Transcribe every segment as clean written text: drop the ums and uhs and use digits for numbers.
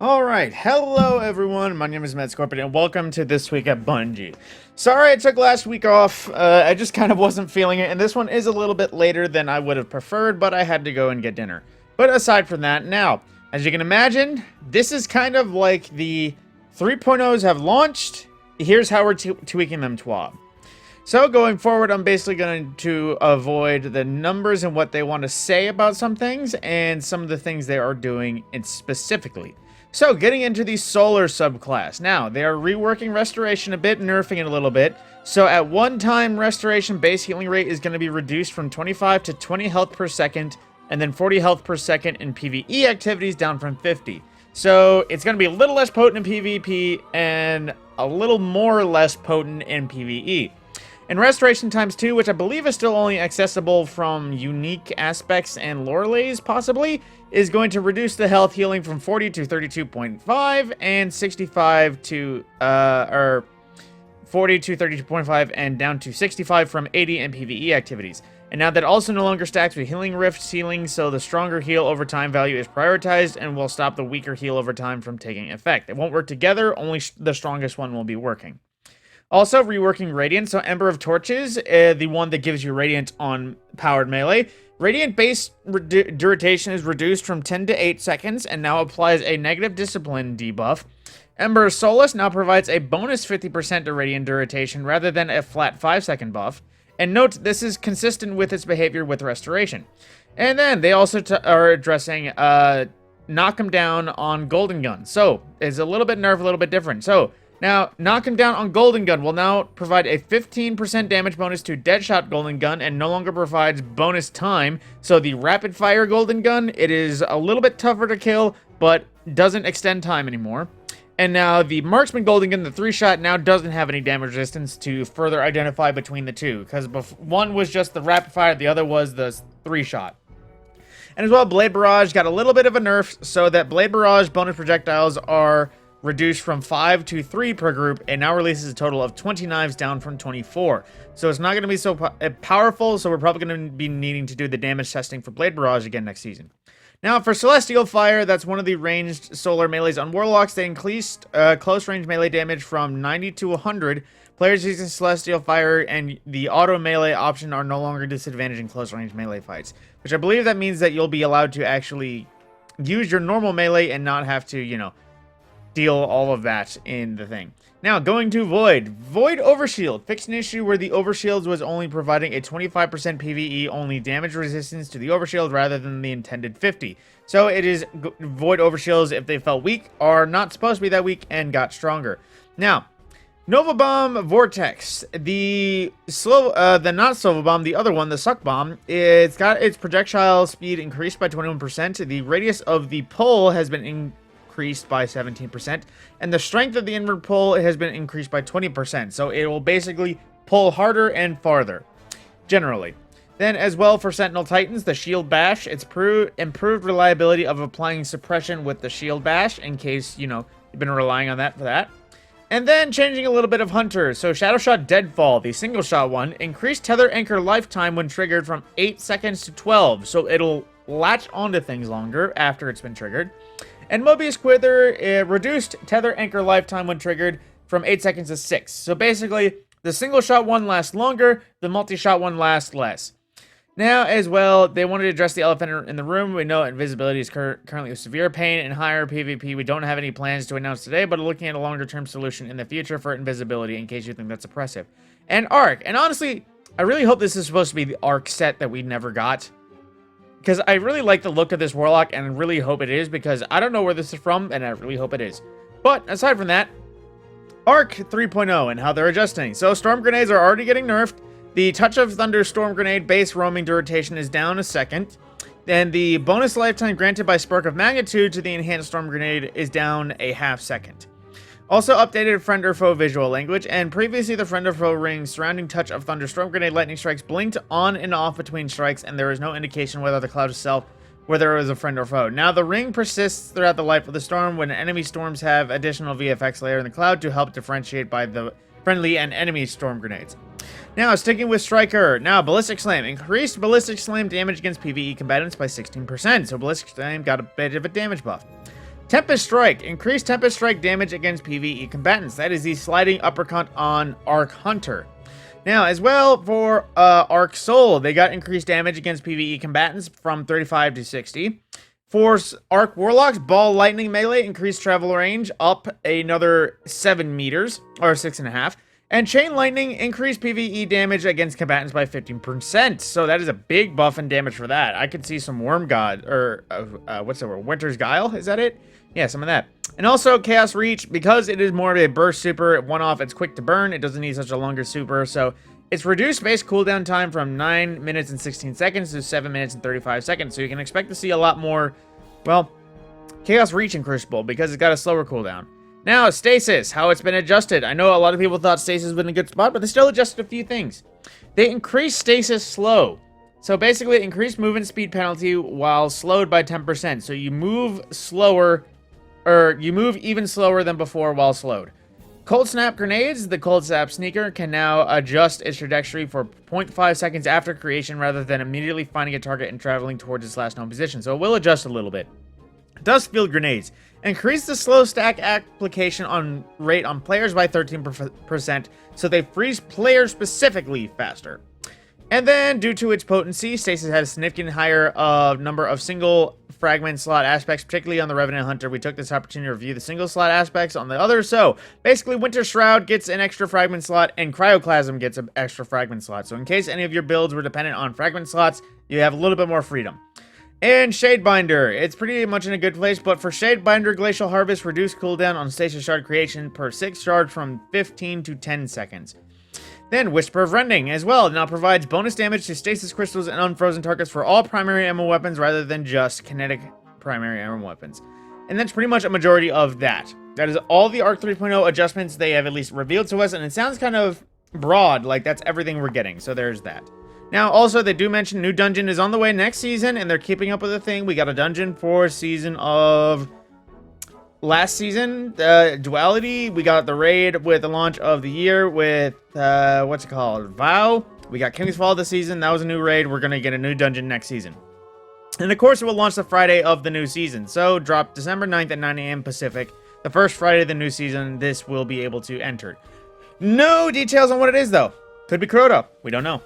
Alright, hello everyone, my name is Matt Scorpion, and welcome to This Week at Bungie. Sorry I took last week off, I just kind of wasn't feeling it, and this one is a little bit later than I would have preferred, but I had to go and get dinner. But aside from that, now, as you can imagine, this is kind of like the 3.0s have launched, here's how we're tweaking them TWAB. So going forward, I'm basically going to avoid the numbers and what they want to say about some things, and some of the things they are doing specifically. So, getting into the Solar subclass. Now, they are reworking Restoration a bit, nerfing it a little bit. So, at one time, Restoration base healing rate is going to be reduced from 25 to 20 health per second, and then 40 health per second in PvE activities, down from 50. So, it's going to be a little less potent in PvP, and a little more or less potent in PvE. And Restoration times 2, which I believe is still only accessible from unique aspects and lore lays, possibly, is going to reduce the health healing from 40 to 32.5 and 65 to, 40 to 32.5 and down to 65 from 80 in PvE activities. And now that also no longer stacks with healing rift ceiling, so the stronger heal over time value is prioritized and will stop the weaker heal over time from taking effect. They won't work together, only the strongest one will be working. Also, reworking Radiant, so Ember of Torches, the one that gives you Radiant on powered melee. Radiant base duration is reduced from 10 to 8 seconds, and now applies a negative discipline debuff. Ember of Solace now provides a bonus 50% to Radiant duration, rather than a flat 5-second buff. And note, this is consistent with its behavior with Restoration. And then, they also are addressing, knock him down on Golden Gun. So, it's a little bit nerf, a little bit different. So, now, Knock Him Down on Golden Gun will now provide a 15% damage bonus to Deadshot Golden Gun and no longer provides bonus time. So the Rapid Fire Golden Gun, it is a little bit tougher to kill, but doesn't extend time anymore. And now the Marksman Golden Gun, the 3-shot, now doesn't have any damage resistance to further identify between the two. Because one was just the Rapid Fire, the other was the 3-shot. And as well, Blade Barrage got a little bit of a nerf, so that Blade Barrage bonus projectiles are reduced from 5 to 3 per group, and now releases a total of 20 knives, down from 24. So it's not going to be so powerful, so we're probably going to be needing to do the damage testing for Blade Barrage again next season. Now, for Celestial Fire, that's one of the ranged solar melees on Warlocks. They increased close range melee damage from 90 to 100. Players using Celestial Fire and the auto melee option are no longer disadvantaged in close range melee fights, which I believe that means that you'll be allowed to actually use your normal melee and not have to, you know, deal all of that in the thing. Now, going to Void. Void Overshield. Fixed an issue where the Overshield was only providing a 25% PvE only damage resistance to the Overshield rather than the intended 50. So it is Void Overshields, if they felt weak, are not supposed to be that weak and got stronger. Now, Nova Bomb Vortex. The not Silver Bomb, the other one, the Suck Bomb, it's got its projectile speed increased by 21%. The radius of the pull has been increased by 17%, and the strength of the inward pull has been increased by 20%, so it will basically pull harder and farther, generally. Then, as well, for Sentinel Titans, the Shield Bash, it's improved reliability of applying suppression with the Shield Bash, in case, you know, you've been relying on that for that. And then, changing a little bit of Hunter, so Shadow Shot Deadfall, the single shot one, increased Tether Anchor lifetime when triggered from 8 seconds to 12, so it'll latch onto things longer after it's been triggered. And Mobius Quiver reduced Tether Anchor lifetime when triggered from 8 seconds to 6. So basically, the single shot one lasts longer, the multi-shot one lasts less. Now, as well, they wanted to address the elephant in the room. We know invisibility is currently a severe pain in higher PvP. We don't have any plans to announce today, but looking at a longer-term solution in the future for invisibility, in case you think that's oppressive. And Arc. And honestly, I really hope this is supposed to be the Arc set that we never got, because I really like the look of this Warlock, and I really hope it is, because I don't know where this is from, and I really hope it is. But, aside from that, Arc 3.0 and how they're adjusting. So, Storm Grenades are already getting nerfed. The Touch of Thunder Storm Grenade base roaming duration is down a second. And the bonus lifetime granted by Spark of Magnitude to the Enhanced Storm Grenade is down a half second. Also updated friend or foe visual language, and previously the friend or foe ring surrounding Touch of Thunder Storm Grenade lightning strikes blinked on and off between strikes, and there is no indication whether the cloud itself, whether it was a friend or foe. Now the ring persists throughout the life of the storm when enemy storms have additional VFX layer in the cloud to help differentiate by the friendly and enemy storm grenades. Now, sticking with Striker. Now, Ballistic Slam. Increased Ballistic Slam damage against PvE combatants by 16%, so Ballistic Slam got a bit of a damage buff. Tempest Strike. Increased Tempest Strike damage against PvE combatants. That is the sliding uppercut on Arc Hunter. Now, as well for Arc Soul, they got increased damage against PvE combatants from 35 to 60. For Arc Warlocks, Ball Lightning Melee increased travel range up another 7 meters, or 6.5. And Chain Lightning increased PvE damage against combatants by 15%. So that is a big buff in damage for that. I could see some Worm God, or what's the word? Winter's Guile? Is that it? Yeah, some of that. And also Chaos Reach, because it is more of a burst super, one-off, it's quick to burn. It doesn't need such a longer super, so it's reduced base cooldown time from 9 minutes and 16 seconds to 7 minutes and 35 seconds. So you can expect to see a lot more, well, Chaos Reach in Crucible, because it's got a slower cooldown. Now, Stasis, how it's been adjusted. I know a lot of people thought Stasis was in a good spot, but they still adjusted a few things. They increased Stasis slow. So basically, it increased movement speed penalty while slowed by 10%. So you move slower, or you move even slower than before while slowed. Cold Snap Grenades, the Cold Snap Sneaker, can now adjust its trajectory for 0.5 seconds after creation rather than immediately finding a target and traveling towards its last known position. So it will adjust a little bit. Dust Field Grenades. Increase the slow stack application rate on players by 13%, so they freeze players specifically faster. And then, due to its potency, Stasis has a significant higher number of single fragment slot aspects, particularly on the Revenant Hunter. We took this opportunity to review the single slot aspects on the others. So, basically, Winter Shroud gets an extra fragment slot, and Cryoclasm gets an extra fragment slot. So, in case any of your builds were dependent on fragment slots, you have a little bit more freedom. And Shadebinder. It's pretty much in a good place, but for Shadebinder, Glacial Harvest reduced cooldown on Stasis Shard creation per 6 shards from 15 to 10 seconds. Then Whisper of Rending as well now provides bonus damage to stasis crystals and unfrozen targets for all primary ammo weapons rather than just kinetic primary ammo weapons. And that's pretty much a majority of that. That is all the Arc 3.0 adjustments they have at least revealed to us, and it sounds kind of broad, like that's everything we're getting, so there's that. Now, also, they do mention new dungeon is on the way next season, and they're keeping up with the thing. We got a dungeon for season of last season, Duality. We got the raid with the launch of the year with, what's it called? Vow. We got King's Fall this season. That was a new raid. We're going to get a new dungeon next season. And of course, it will launch the Friday of the new season. So, drop December 9th at 9 a.m. Pacific. The first Friday of the new season, this will be able to enter. No details on what it is, though. Could be Crota. We don't know.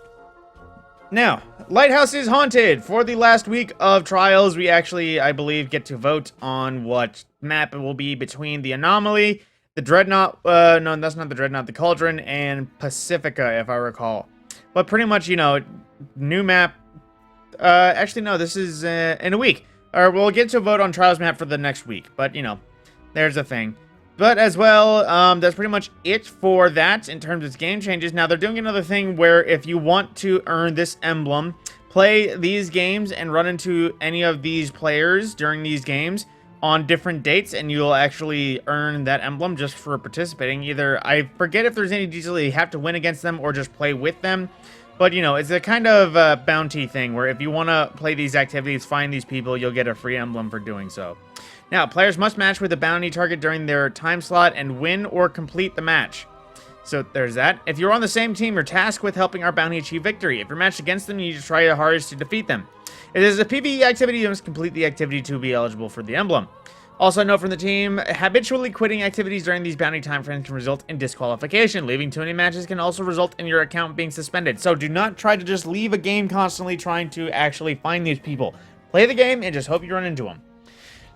Now, Lighthouse is Haunted. For the last week of trials, we actually, I believe, get to vote on what map it will be between the Anomaly, the Dreadnought, no, that's not the Dreadnought, the Cauldron, and Pacifica, if I recall. But pretty much, you know, new map. Actually, no, this is in a week. Or we'll get to a vote on trials map for the next week. But, you know, there's a thing. But as well, that's pretty much it for that in terms of game changes. Now, they're doing another thing where if you want to earn this emblem, play these games and run into any of these players during these games on different dates, and you'll actually earn that emblem just for participating. Either, I forget if there's any detail you have to win against them or just play with them. But, you know, it's a kind of bounty thing where if you want to play these activities, find these people, you'll get a free emblem for doing so. Now, players must match with a bounty target during their time slot and win or complete the match. So there's that. If you're on the same team, you're tasked with helping our bounty achieve victory. If you're matched against them, you need to try your hardest to defeat them. If it is a PvE activity, you must complete the activity to be eligible for the emblem. Also, note from the team, habitually quitting activities during these bounty time frames can result in disqualification. Leaving too many matches can also result in your account being suspended. So do not try to just leave a game constantly trying to actually find these people. Play the game and just hope you run into them.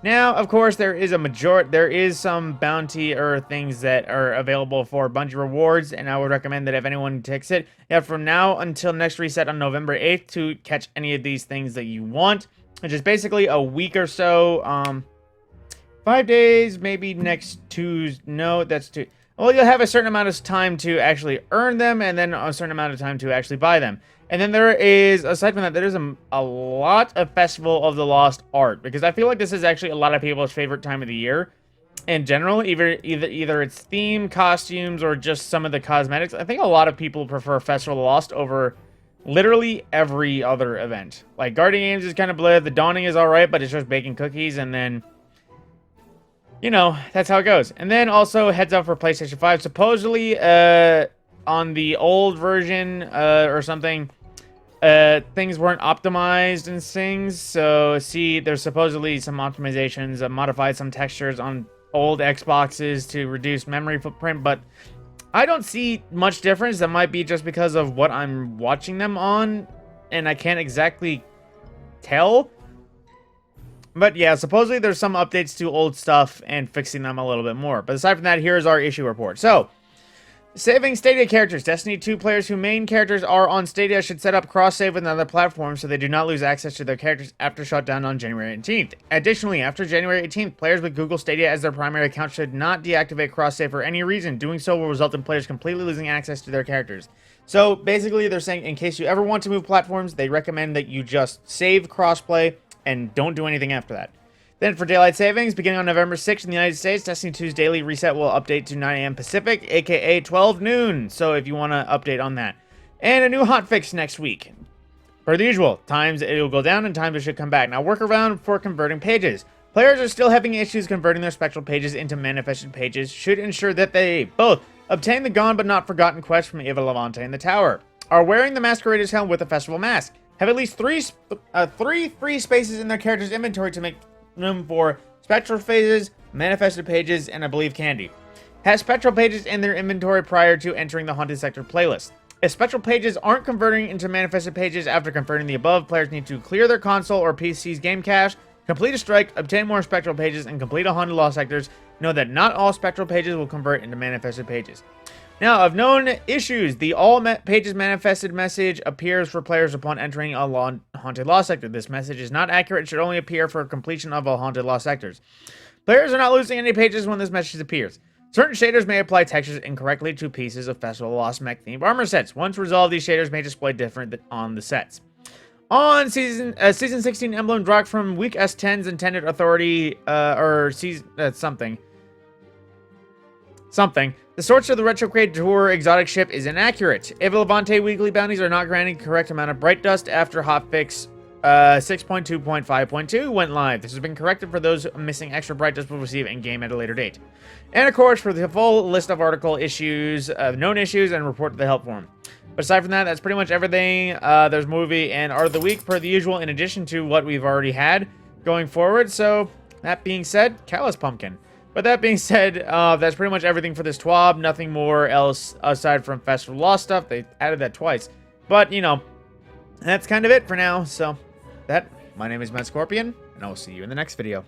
Now, of course, there is some bounty or things that are available for Bungie rewards, and I would recommend that if anyone takes it, you have from now until next reset on November 8th to catch any of these things that you want, which is basically a week or so, 5 days, maybe next Tuesday. No, that's two. Well, you'll have a certain amount of time to actually earn them, and then a certain amount of time to actually buy them. And then there is, aside from that, there is a lot of Festival of the Lost art, because I feel like this is actually a lot of people's favorite time of the year in general. Either it's theme, costumes, or just some of the cosmetics. I think a lot of people prefer Festival of the Lost over literally every other event. Like, Guardian Games is kind of bleh, the Dawning is alright, but it's just baking cookies, and then, you know, that's how it goes. And then also, heads up for PlayStation 5, supposedly, on the old version, or something, things weren't optimized and things. So see, there's supposedly some optimizations, modified some textures on old Xboxes to reduce memory footprint, but I don't see much difference. That might be just because of what I'm watching them on, and I can't exactly tell. But yeah, supposedly there's some updates to old stuff and fixing them a little bit more. But aside from that, here's our issue report. So, saving Stadia characters. Destiny 2 players whose main characters are on Stadia should set up cross-save with another platform so they do not lose access to their characters after shutdown on January 18th. Additionally, after January 18th, players with Google Stadia as their primary account should not deactivate cross-save for any reason. Doing so will result in players completely losing access to their characters. So, basically, they're saying in case you ever want to move platforms, they recommend that you just save crossplay and don't do anything after that. Then for daylight savings, beginning on November 6th in the United States, Destiny 2's daily reset will update to 9 a.m. Pacific, aka 12 noon. So if you want to update on that. And a new hotfix next week. Per the usual, times it will go down and times it should come back. Now workaround for converting pages. Players are still having issues converting their spectral pages into manifested pages. Should ensure that they both obtain the gone but not forgotten quest from Eva Levante in the tower. Are wearing the Masquerader's helm with a festival mask. Have at least three free spaces in their character's inventory to make room for spectral phases, manifested pages, and I believe candy. Has spectral pages in their inventory prior to entering the Haunted Sector playlist. If spectral pages aren't converting into manifested pages after converting the above, players need to clear their console or PC's game cache, complete a strike, obtain more spectral pages, and complete a Haunted Lost Sectors. Know that not all spectral pages will convert into manifested pages. Now, of known issues, the all pages manifested message appears for players upon entering a Haunted Lost Sector. This message is not accurate and should only appear for completion of all Haunted Lost Sectors. Players are not losing any pages when this message appears. Certain shaders may apply textures incorrectly to pieces of Festival of Lost Mech themed armor sets. Once resolved, these shaders may display different on the sets. On Season 16 emblem dropped from Week S10's intended authority, or season, something. The source of the Retrocade Tour exotic ship is inaccurate. Eva Levante weekly bounties are not granting correct amount of bright dust after hotfix 6.2.5.2 went live. This has been corrected for those missing extra bright dust will receive in-game at a later date. And of course, for the full list of article issues, known issues, and report to the help forum. But aside from that, that's pretty much everything. There's movie and art of the week per the usual, in addition to what we've already had going forward. So, that being said, Callous Pumpkin. But that being said, that's pretty much everything for this TWAB. Nothing more else aside from Festival Lost stuff. They added that twice. But, you know, that's kind of it for now. So, my name is Matt Scorpion, and I will see you in the next video.